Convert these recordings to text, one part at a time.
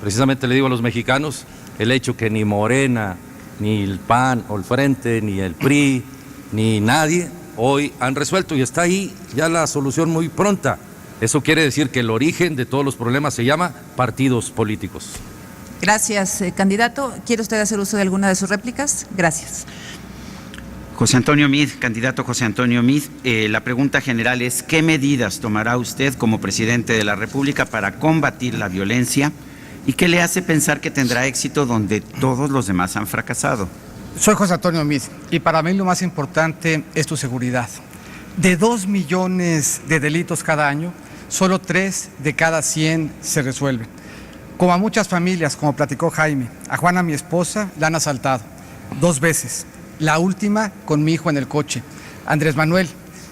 Precisamente le digo a los mexicanos el hecho que ni Morena, ni el PAN o el Frente, ni el PRI, ni nadie hoy han resuelto, y está ahí ya la solución muy pronta. Eso quiere decir que el origen de todos los problemas se llama partidos políticos. Gracias, candidato. ¿Quiere usted hacer uso de alguna de sus réplicas? Gracias. José Antonio Meade, candidato José Antonio Meade, la pregunta general es: ¿qué medidas tomará usted como presidente de la República para combatir la violencia y qué le hace pensar que tendrá éxito donde todos los demás han fracasado? Soy José Antonio Meade y para mí lo más importante es tu seguridad. De 2 millones de delitos cada año, solo 3 de cada 100 se resuelven. Como a muchas familias, como platicó Jaime, a Juana, mi esposa, la han asaltado 2 veces. La última con mi hijo en el coche. Andrés Manuel,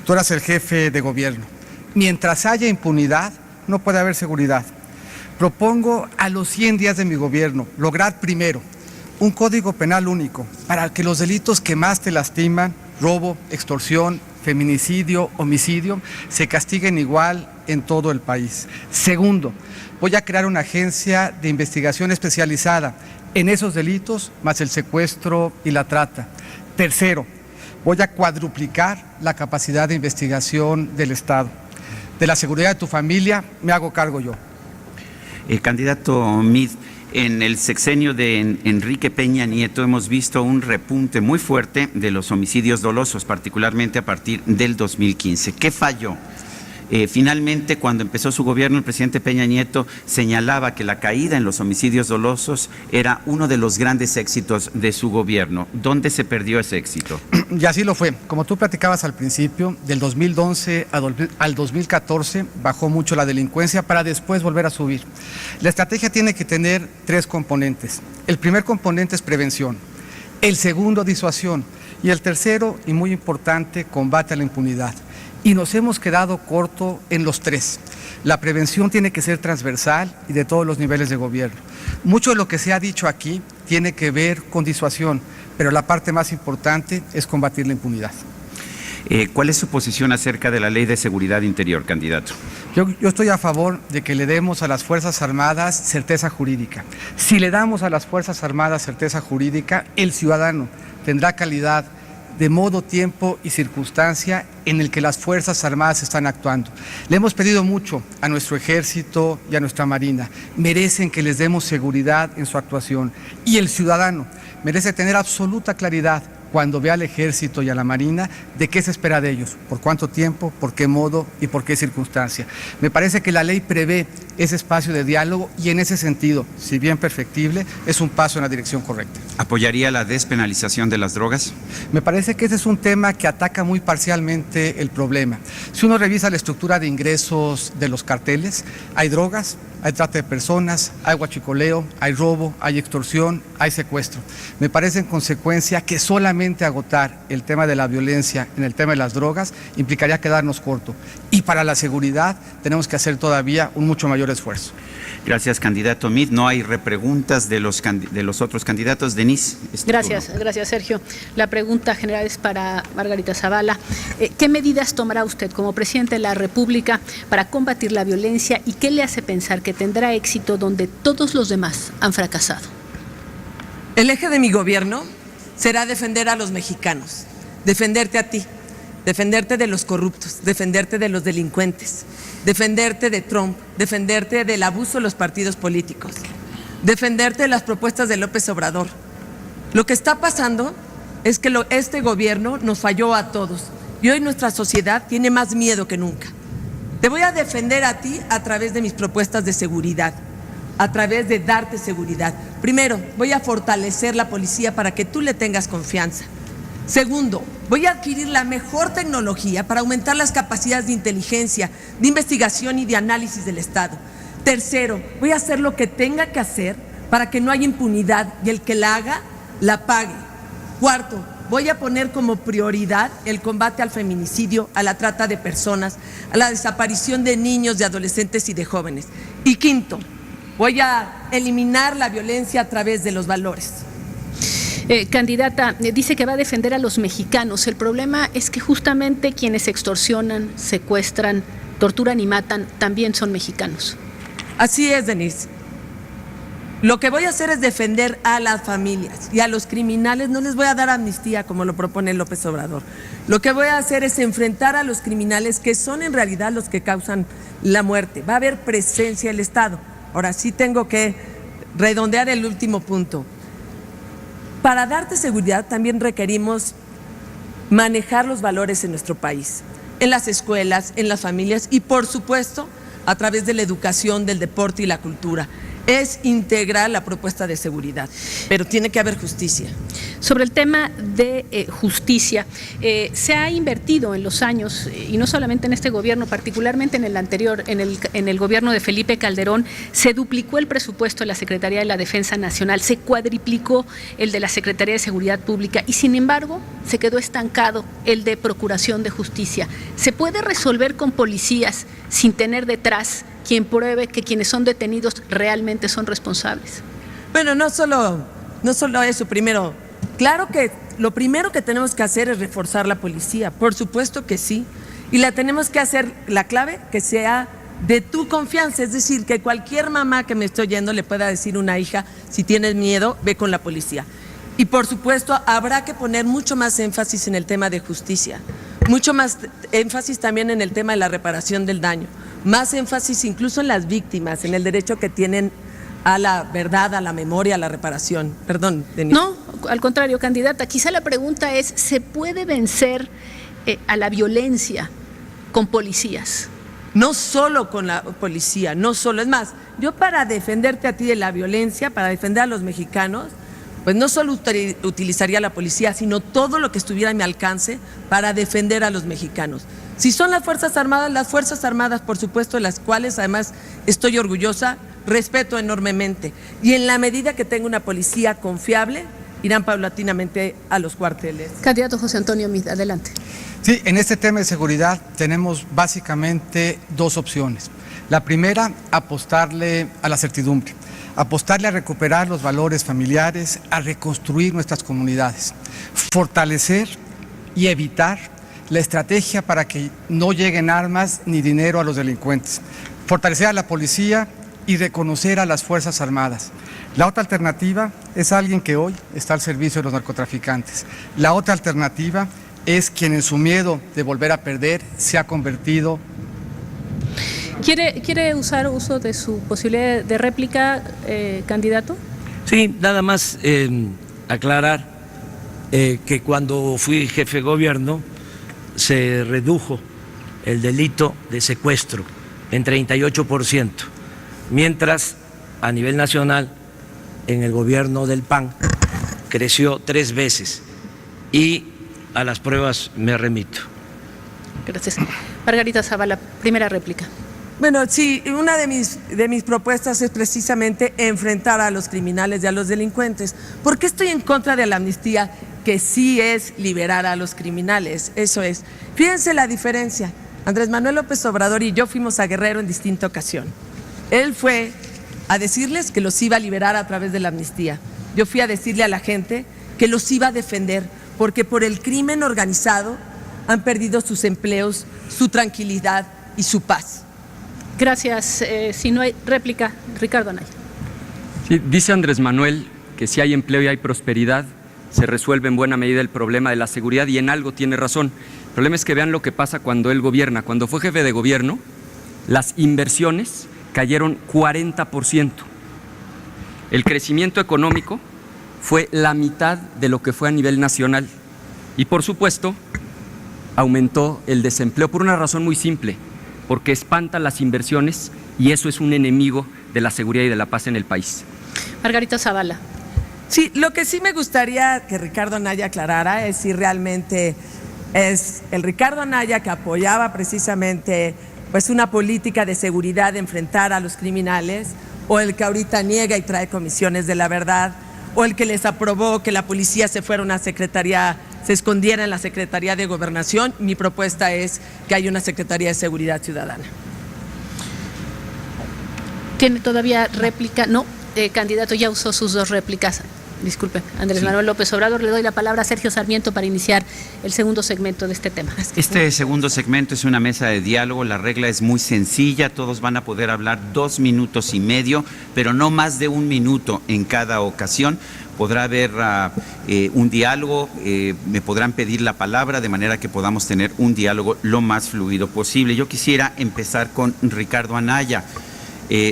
tú eras el jefe de gobierno. Mientras haya impunidad, no puede haber seguridad. Propongo a los 100 días de mi gobierno lograr primero un código penal único para que los delitos que más te lastiman, robo, extorsión, feminicidio, homicidio, se castiguen igual en todo el país. Segundo, voy a crear una agencia de investigación especializada en esos delitos, más el secuestro y la trata. Tercero, voy a cuadruplicar la capacidad de investigación del Estado. De la seguridad de tu familia me hago cargo yo. Candidato Meade, en el sexenio de Enrique Peña Nieto hemos visto un repunte muy fuerte de los homicidios dolosos, particularmente a partir del 2015. ¿Qué falló? Finalmente, cuando empezó su gobierno, el presidente Peña Nieto señalaba que la caída en los homicidios dolosos era uno de los grandes éxitos de su gobierno. ¿Dónde se perdió ese éxito? Y así lo fue. Como tú platicabas al principio, del 2011 al 2014 bajó mucho la delincuencia para después volver a subir. La estrategia tiene que tener 3 componentes. El primer componente es prevención, el segundo disuasión y el tercero, y muy importante, combate a la impunidad. Y nos hemos quedado corto en los 3. La prevención tiene que ser transversal y de todos los niveles de gobierno. Mucho de lo que se ha dicho aquí tiene que ver con disuasión, pero la parte más importante es combatir la impunidad. ¿Cuál es su posición acerca de la Ley de Seguridad Interior, candidato? Yo estoy a favor de que le demos a las Fuerzas Armadas certeza jurídica. Si le damos a las Fuerzas Armadas certeza jurídica, el ciudadano tendrá calidad de modo, tiempo y circunstancia en el que las Fuerzas Armadas están actuando. Le hemos pedido mucho a nuestro Ejército y a nuestra Marina. Merecen que les demos seguridad en su actuación. Y el ciudadano merece tener absoluta claridad cuando ve al Ejército y a la Marina de qué se espera de ellos, por cuánto tiempo, por qué modo y por qué circunstancia. Me parece que la ley prevé ese espacio de diálogo y en ese sentido, si bien perfectible, es un paso en la dirección correcta. ¿Apoyaría la despenalización de las drogas? Me parece que ese es un tema que ataca muy parcialmente el problema. Si uno revisa la estructura de ingresos de los carteles, hay drogas, hay trata de personas, hay huachicoleo, hay robo, hay extorsión, hay secuestro. Me parece en consecuencia que solamente agotar el tema de la violencia en el tema de las drogas implicaría quedarnos corto. Y para la seguridad tenemos que hacer todavía un mucho mayor esfuerzo. Gracias, candidato Meade. No hay repreguntas de los otros candidatos. Denise. Gracias, Sergio. La pregunta general es para Margarita Zavala. ¿Qué medidas tomará usted como presidente de la República para combatir la violencia y qué le hace pensar que tendrá éxito donde todos los demás han fracasado? El eje de mi gobierno será defender a los mexicanos, defenderte a ti, defenderte de los corruptos, defenderte de los delincuentes, defenderte de Trump, defenderte del abuso de los partidos políticos, defenderte de las propuestas de López Obrador. Lo que está pasando es que este gobierno nos falló a todos y hoy nuestra sociedad tiene más miedo que nunca. Te voy a defender a ti a través de mis propuestas de seguridad, a través de darte seguridad. Primero, voy a fortalecer la policía para que tú le tengas confianza. Segundo, voy a adquirir la mejor tecnología para aumentar las capacidades de inteligencia, de investigación y de análisis del Estado. Tercero, voy a hacer lo que tenga que hacer para que no haya impunidad y el que la haga, la pague. Cuarto, voy a poner como prioridad el combate al feminicidio, a la trata de personas, a la desaparición de niños, de adolescentes y de jóvenes. Y quinto, voy a eliminar la violencia a través de los valores. Candidata, dice que va a defender a los mexicanos. El problema es que justamente quienes extorsionan, secuestran, torturan y matan también son mexicanos. Así es, Denise. Lo que voy a hacer es defender a las familias y a los criminales. No les voy a dar amnistía como lo propone López Obrador. Lo que voy a hacer es enfrentar a los criminales que son en realidad los que causan la muerte. Va a haber presencia del Estado. Ahora sí tengo que redondear el último punto. Para darte seguridad también requerimos manejar los valores en nuestro país, en las escuelas, en las familias y por supuesto a través de la educación, del deporte y la cultura. Es integral la propuesta de seguridad, pero tiene que haber justicia. Sobre el tema de justicia, se ha invertido en los años, y no solamente en este gobierno, particularmente en el anterior, en el gobierno de Felipe Calderón, se duplicó el presupuesto de la Secretaría de la Defensa Nacional, se cuadriplicó el de la Secretaría de Seguridad Pública y sin embargo se quedó estancado el de Procuración de Justicia. ¿Se puede resolver con policías sin tener detrás quien pruebe que quienes son detenidos realmente son responsables? Bueno, no solo eso. Primero, claro que lo primero que tenemos que hacer es reforzar la policía, por supuesto que sí, y la tenemos que hacer, la clave, que sea de tu confianza, es decir, que cualquier mamá que me esté oyendo le pueda decir a una hija, si tienes miedo, ve con la policía. Y por supuesto, habrá que poner mucho más énfasis en el tema de justicia, mucho más énfasis también en el tema de la reparación del daño, más énfasis incluso en las víctimas, en el derecho que tienen a la verdad, a la memoria, a la reparación. Perdón, Denise. No, al contrario, candidata, quizá la pregunta es, ¿se puede vencer a la violencia con policías? No solo con la policía, no solo. Es más, yo para defenderte a ti de la violencia, para defender a los mexicanos, pues no solo utilizaría la policía, sino todo lo que estuviera a mi alcance para defender a los mexicanos. Si son las Fuerzas Armadas, por supuesto, de las cuales además estoy orgullosa, respeto enormemente. Y en la medida que tenga una policía confiable, irán paulatinamente a los cuarteles. Candidato José Antonio Meade, adelante. Sí, en este tema de seguridad tenemos básicamente dos opciones. La primera, apostarle a la certidumbre, apostarle a recuperar los valores familiares, a reconstruir nuestras comunidades, fortalecer y evitar la estrategia para que no lleguen armas ni dinero a los delincuentes, fortalecer a la policía y reconocer a las Fuerzas Armadas. La otra alternativa es alguien que hoy está al servicio de los narcotraficantes. La otra alternativa es quien en su miedo de volver a perder se ha convertido. ¿Quiere usar uso de su posibilidad de réplica, candidato? Sí, nada más aclarar que cuando fui jefe de gobierno se redujo el delito de secuestro en 38%, mientras a nivel nacional en el gobierno del PAN creció 3 veces y a las pruebas me remito. Gracias. Margarita Zavala, primera réplica. Bueno, sí, una de mis propuestas es precisamente enfrentar a los criminales y a los delincuentes. ¿Por qué estoy en contra de la amnistía? Que sí es liberar a los criminales, eso es. Fíjense la diferencia. Andrés Manuel López Obrador y yo fuimos a Guerrero en distinta ocasión. Él fue a decirles que los iba a liberar a través de la amnistía. Yo fui a decirle a la gente que los iba a defender, porque por el crimen organizado han perdido sus empleos, su tranquilidad y su paz. Gracias. Si no hay réplica, Ricardo Anaya. Sí, dice Andrés Manuel que si hay empleo y hay prosperidad, se resuelve en buena medida el problema de la seguridad y en algo tiene razón. El problema es que vean lo que pasa cuando él gobierna. Cuando fue jefe de gobierno, las inversiones cayeron 40%. El crecimiento económico fue la mitad de lo que fue a nivel nacional. Y por supuesto, aumentó el desempleo por una razón muy simple, porque espanta las inversiones y eso es un enemigo de la seguridad y de la paz en el país. Margarita Zavala. Sí, lo que sí me gustaría que Ricardo Anaya aclarara es si realmente es el Ricardo Anaya que apoyaba precisamente pues una política de seguridad de enfrentar a los criminales, o el que ahorita niega y trae comisiones de la verdad, o el que les aprobó que la policía se fuera a una secretaría, se escondiera en la Secretaría de Gobernación. Mi propuesta es que haya una Secretaría de Seguridad Ciudadana. ¿Tiene todavía réplica? No, candidato ya usó sus 2 réplicas. Disculpe, Andrés Manuel López Obrador. Le doy la palabra a Sergio Sarmiento para iniciar el segundo segmento de este tema. Este segundo segmento es una mesa de diálogo. La regla es muy sencilla. Todos van a poder hablar 2 minutos y medio, pero no más de 1 minuto en cada ocasión. Podrá haber un diálogo, me podrán pedir la palabra de manera que podamos tener un diálogo lo más fluido posible. Yo quisiera empezar con Ricardo Anaya.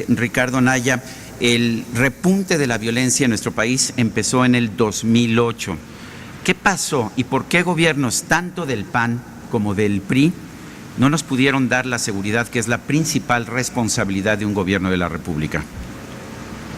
Ricardo Anaya, el repunte de la violencia en nuestro país empezó en el 2008. ¿Qué pasó y por qué gobiernos tanto del PAN como del PRI no nos pudieron dar la seguridad que es la principal responsabilidad de un gobierno de la República?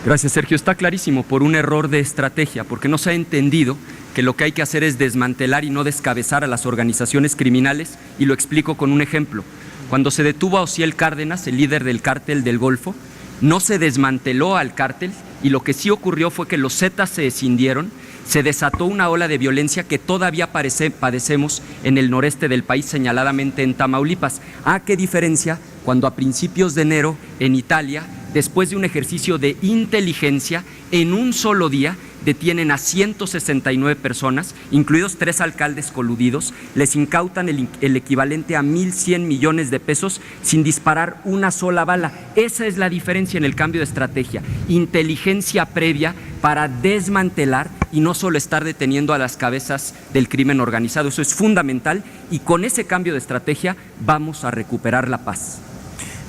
Gracias, Sergio. Está clarísimo, por un error de estrategia, porque no se ha entendido que lo que hay que hacer es desmantelar y no descabezar a las organizaciones criminales, y lo explico con un ejemplo. Cuando se detuvo a Osiel Cárdenas, el líder del cártel del Golfo, no se desmanteló al cártel, y lo que sí ocurrió fue que los Zetas se escindieron, se desató una ola de violencia que todavía padecemos en el noreste del país, señaladamente en Tamaulipas. ¿A qué diferencia cuando a principios de enero en Italia, después de un ejercicio de inteligencia, en un solo día detienen a 169 personas, incluidos 3 alcaldes coludidos, les incautan el equivalente a 1.100 millones de pesos sin disparar una sola bala? Esa es la diferencia en el cambio de estrategia. Inteligencia previa para desmantelar y no solo estar deteniendo a las cabezas del crimen organizado. Eso es fundamental, y con ese cambio de estrategia vamos a recuperar la paz.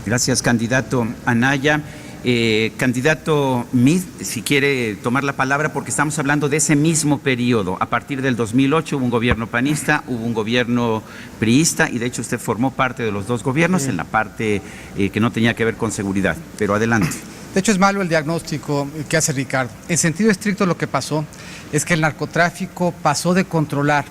Gracias, candidato Anaya. Candidato Meade, si quiere tomar la palabra, porque estamos hablando de ese mismo periodo. A partir del 2008 hubo un gobierno panista, hubo un gobierno priista, y de hecho usted formó parte de los dos gobiernos en la parte que no tenía que ver con seguridad. Pero adelante. De hecho, es malo el diagnóstico que hace Ricardo. En sentido estricto, lo que pasó es que el narcotráfico pasó de controlar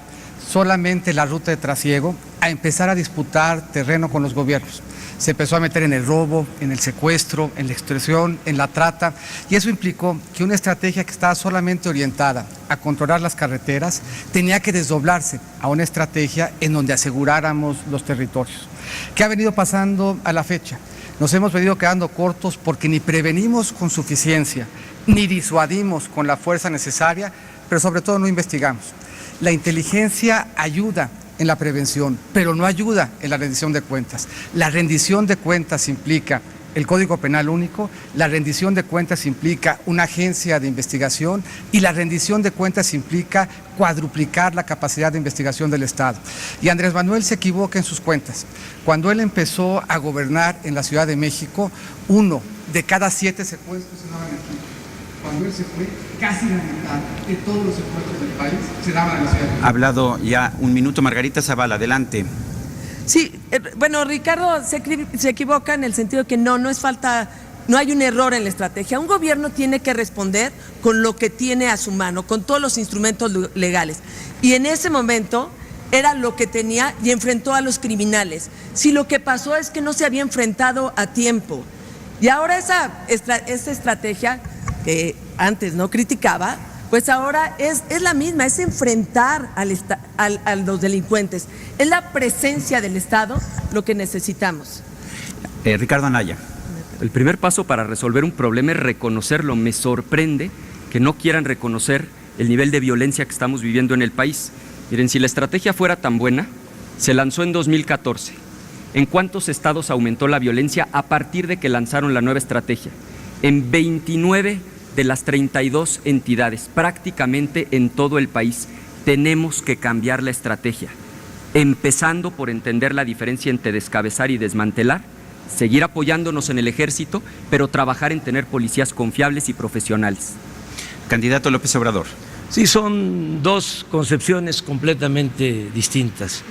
solamente la ruta de trasiego a empezar a disputar terreno con los gobiernos. Se empezó a meter en el robo, en el secuestro, en la extorsión, en la trata, y eso implicó que una estrategia que estaba solamente orientada a controlar las carreteras tenía que desdoblarse a una estrategia en donde aseguráramos los territorios. ¿Qué ha venido pasando a la fecha? Nos hemos venido quedando cortos porque ni prevenimos con suficiencia, ni disuadimos con la fuerza necesaria, pero sobre todo no investigamos. La inteligencia ayuda en la prevención, pero no ayuda en la rendición de cuentas. La rendición de cuentas implica el Código Penal único, la rendición de cuentas implica una agencia de investigación, y la rendición de cuentas implica cuadruplicar la capacidad de investigación del Estado. Y Andrés Manuel se equivoca en sus cuentas. Cuando él empezó a gobernar en la Ciudad de México, 1 de cada 7 secuestros se daban aquí. Cuando él se fue, casi la mitad de todos los secuestros del país se daban en la Ciudad de México. Ha hablado ya 1 minuto Margarita Zavala, adelante. Sí, bueno, Ricardo se equivoca en el sentido que no hay un error en la estrategia. Un gobierno tiene que responder con lo que tiene a su mano, con todos los instrumentos legales. Y en ese momento era lo que tenía, y enfrentó a los criminales. Si lo que pasó es que no se había enfrentado a tiempo, y ahora esa estrategia que antes no criticaba, pues ahora es la misma, es enfrentar a los delincuentes. Es la presencia del Estado lo que necesitamos. Ricardo Anaya. El primer paso para resolver un problema es reconocerlo. Me sorprende que no quieran reconocer el nivel de violencia que estamos viviendo en el país. Miren, si la estrategia fuera tan buena, se lanzó en 2014. ¿En cuántos estados aumentó la violencia a partir de que lanzaron la nueva estrategia? En 29 de las 32 entidades, prácticamente en todo el país. Tenemos que cambiar la estrategia, empezando por entender la diferencia entre descabezar y desmantelar, seguir apoyándonos en el ejército, pero trabajar en tener policías confiables y profesionales. Candidato López Obrador. Sí, son dos concepciones completamente distintas.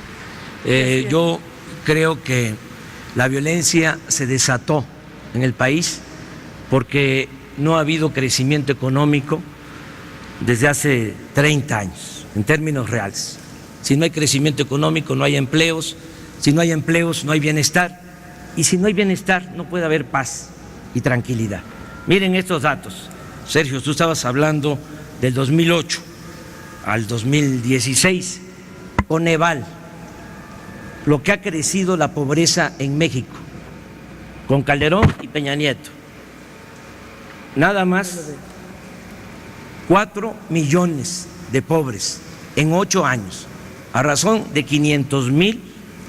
Yo creo que la violencia se desató en el país porque no ha habido crecimiento económico desde hace 30 años, en términos reales. Si no hay crecimiento económico, no hay empleos. Si no hay empleos, no hay bienestar. Y si no hay bienestar, no puede haber paz y tranquilidad. Miren estos datos. Sergio, tú estabas hablando del 2008 al 2016, Coneval, lo que ha crecido la pobreza en México, con Calderón y Peña Nieto. Nada más 4 millones de pobres en 8 años, a razón de 500,000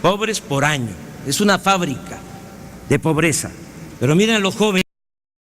pobres por año. Es una fábrica de pobreza. Pero miren los jóvenes.